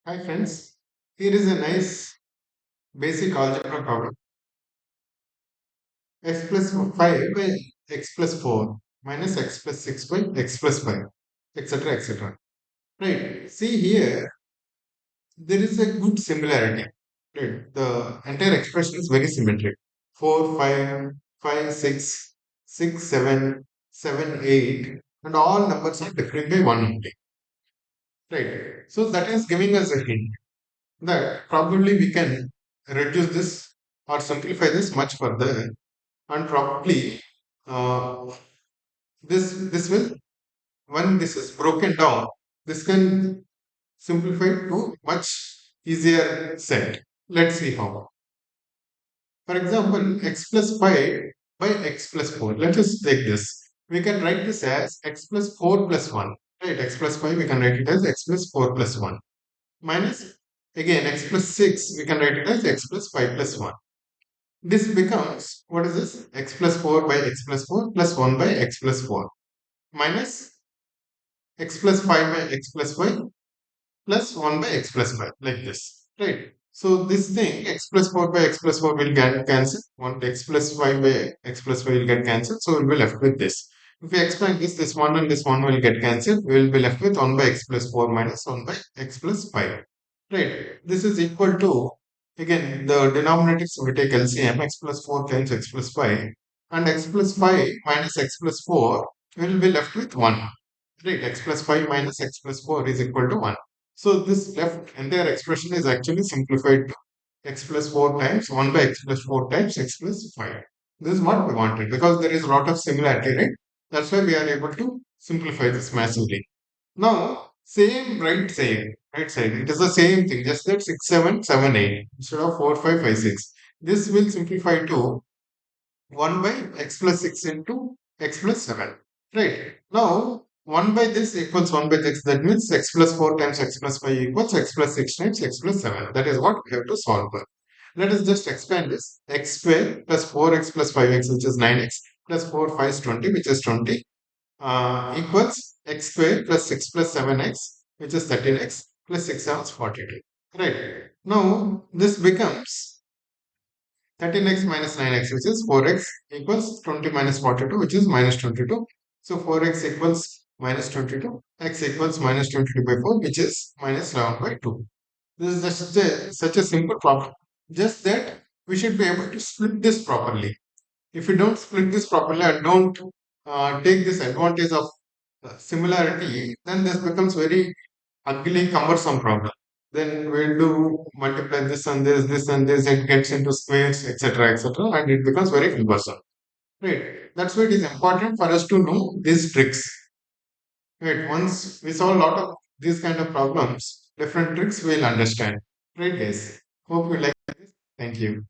Hi friends, here is a nice basic algebra problem. X plus 5 by x plus 4 minus x plus 6 by x plus 5, etc. etc. Right, see here, there is a good similarity. Right, the entire expression is very symmetric. 4, 5, 5, 6, 6, 7, 7, 8, and all numbers are different by 1 only. Right, so that is giving us a hint that probably we can reduce this or simplify this much further, and probably uh, this will, when this is broken down, this can simplify to much easier set. Let's see how. For example, x plus 5 by x plus 4. Let us take this. We can write this as x plus 4 plus 1. Right, x plus 5 we can write it as x plus 4 plus 1 minus, again, x plus 6 we can write it as x plus 5 plus 1. This becomes, what is this? X plus 4 by x plus 4 plus 1 by x plus 4 minus x plus 5 by x plus 5 plus 1 by x plus 5, like this. Right. So this thing, x plus 4 by x plus 4 will get cancelled. 1 x plus 5 by x plus 5 will get cancelled. So we'll be left with this. If we expand this 1 and this 1 will get cancelled. We will be left with 1 by x plus 4 minus 1 by x plus 5. Right. This is equal to, again, the denominators we take LCM, x plus 4 times x plus 5, and x plus 5 minus x plus 4 will be left with 1. Right, x plus 5 minus x plus 4 is equal to 1. So this left entire expression is actually simplified to x plus 4 times 1 by x plus 4 times x plus 5. This is what we wanted because there is a lot of similarity, right? That's why we are able to simplify this massively. Now, right side, it is the same thing, just that 6, 7, 7, 8 instead of 4, 5, 5, 6. This will simplify to 1 by x plus 6 into x plus 7. Right. Now, 1 by this equals 1 by x. That means x plus 4 times x plus 5 equals x plus 6 times x plus 7. That is what we have to solve for. Let us just expand this. X square plus 4x plus 5x, which is 9x, plus 4, 5 is 20, which is 20, equals x square plus 6 plus 7x, which is 13x, plus 6 7 is 42. Right. Now, this becomes 13x minus 9x, which is 4x, equals 20 minus 42, which is minus 22. So 4x equals minus 22, x equals minus 22 by 4, which is minus 11 by 2. This is just such a simple problem. Just that we should be able to split this properly. If you don't split this properly and don't take this advantage of similarity, then this becomes very ugly, cumbersome problem. Then we'll do multiply this and this, it gets into squares, etc., etc., and it becomes very cumbersome. Right. That's why it is important for us to know these tricks. Right. Once we solve a lot of these kind of problems, different tricks we'll understand. Right, guys. Hope you like this. Thank you.